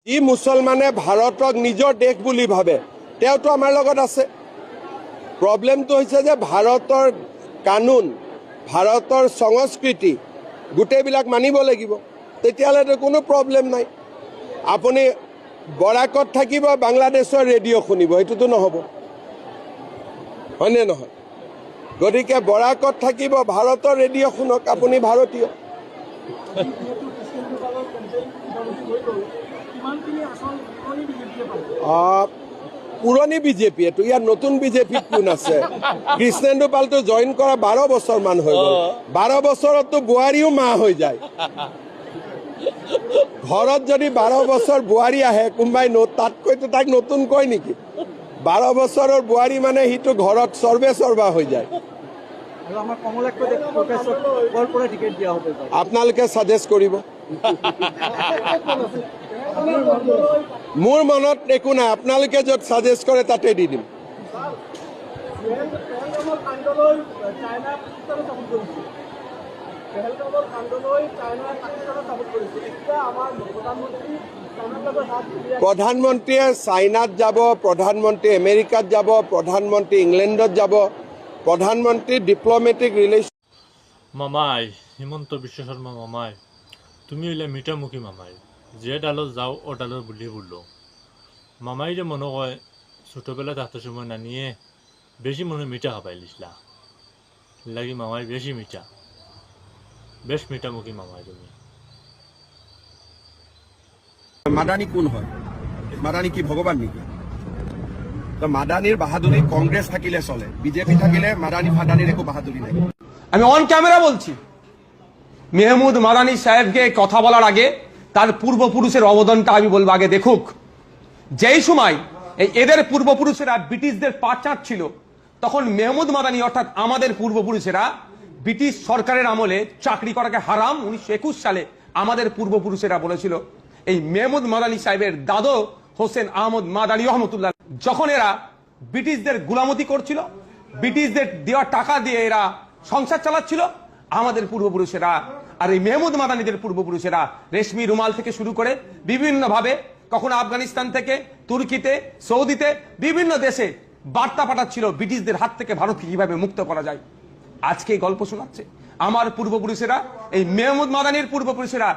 যি মুছলমানে ভাৰতক নিজৰ দেশ বুলি ভাবে তেওঁতো আমাৰ লগত আছে। প্ৰব্লেমটো হৈছে যে ভাৰতৰ কানুন, ভাৰতৰ সংস্কৃতি গোটেইবিলাক মানিব লাগিব, তেতিয়াহ'লেতো কোনো প্ৰব্লেম নাই। আপুনি বৰাকত থাকিব, বাংলাদেশৰ ৰেডিঅ' শুনিব, এইটোতো নহ'ব, হয়নে নহয়? গতিকে বৰাকত থাকিব, ভাৰতৰ ৰেডিঅ' শুনক, আপুনি ভাৰতীয়। পুৰণি বিজেপি, এইটো ইয়াত নতুন বিজেপিত কোন আছে? কৃষ্ণেন্দু পালটো জইন কৰা 12 বছৰমান হৈ গ'ল। 12 বছৰততো বোৱাৰীও মা হৈ যায়। ঘৰত যদি 12 বছৰ বোৱাৰী আহে, কোনোবাই তাতকৈতো তাক নতুন কয় নেকি? 12 বছৰৰ বোৱাৰী মানে সিটো ঘৰত সৰ্বা হৈ যায়। আপোনালোকে সাজেষ্ট কৰিব। মোৰ মনত একো নাই, আপোনালোকে য'ত সাজেষ্ট কৰে তাতে দি দিম। প্ৰধানমন্ত্ৰীয়ে চাইনাত যাব, প্ৰধানমন্ত্ৰী আমেৰিকাত যাব, প্ৰধানমন্ত্ৰী ইংলেণ্ডত যাব, প্ৰধানমন্ত্ৰী ডিপ্ল'মেটিক ৰিলেশ্যন। মামাই হিমন্ত বিশ্ব শৰ্মা মামাই, তুমি হইলে মিঠামুখী মামাই, যে ডালত যাও ও ডালত বুলি বললো মামাই যে মনে কয় ছোটবেলা থাকতে সময় না নিয়ে বেশি মনে মিঠা খাবাই লিসলা লাগি মামাই বেশি মিঠা, বেশ মিঠামুখী মামাই তুমি। মাদানী কোন হয়? মাদানী কি ভগৱান নেকি? তো মাদানীর বাহাদুরি কংগ্রেস থাকিলে চলে, বিজেপি থাকিলে মাদানী ফাদানির একো বাহাদুরি নাই। আমি অন ক্যামেরা বলছি, মেহমুদ মাদানী সাহেবকে কথা বলার আগে তার পূর্বপুরুষের অবদানটা আমি বলবো আগে দেখুক। যেই সময় এদের পূর্বপুরুষেরা ব্রিটিশদের পা চাটছিল, তখন মেহমুদ মাদানী অর্থাৎ আমাদের পূর্বপুরুষেরা ব্রিটিশ সরকারের আমলে চাকরি করাকে হারাম 1921 সালে আমাদের পূর্বপুরুষেরা বলেছিল। এই মেহমুদ মাদানী সাহেবের দাদু হোসেন আহমদ মাদানী রহমতুল্লাহ, যখন এরা ব্রিটিশদের গুলামতি করছিল, ব্রিটিশদের দেওয়া টাকা দিয়ে এরা সংসার চালাচ্ছিল, আমাদের পূর্বপুরুষেরা আর এই মেহমুদ মাদানীদের পূর্বপুরুষেরা রেশমি রুমাল থেকে শুরু করে বিভিন্ন ভাবে কখনো আফগানিস্তান থেকে, তুর্কিতে, সৌদিতে, বিভিন্ন দেশে বার্তা পাঠাচ্ছিল ব্রিটিশদের হাত থেকে ভারতকে কিভাবে মুক্ত করা যায়। আজকে এই গল্প শোনাচ্ছে আমার পূর্বপুরুষেরা, এই মেহমুদ মাদানীর পূর্বপুরুষেরা।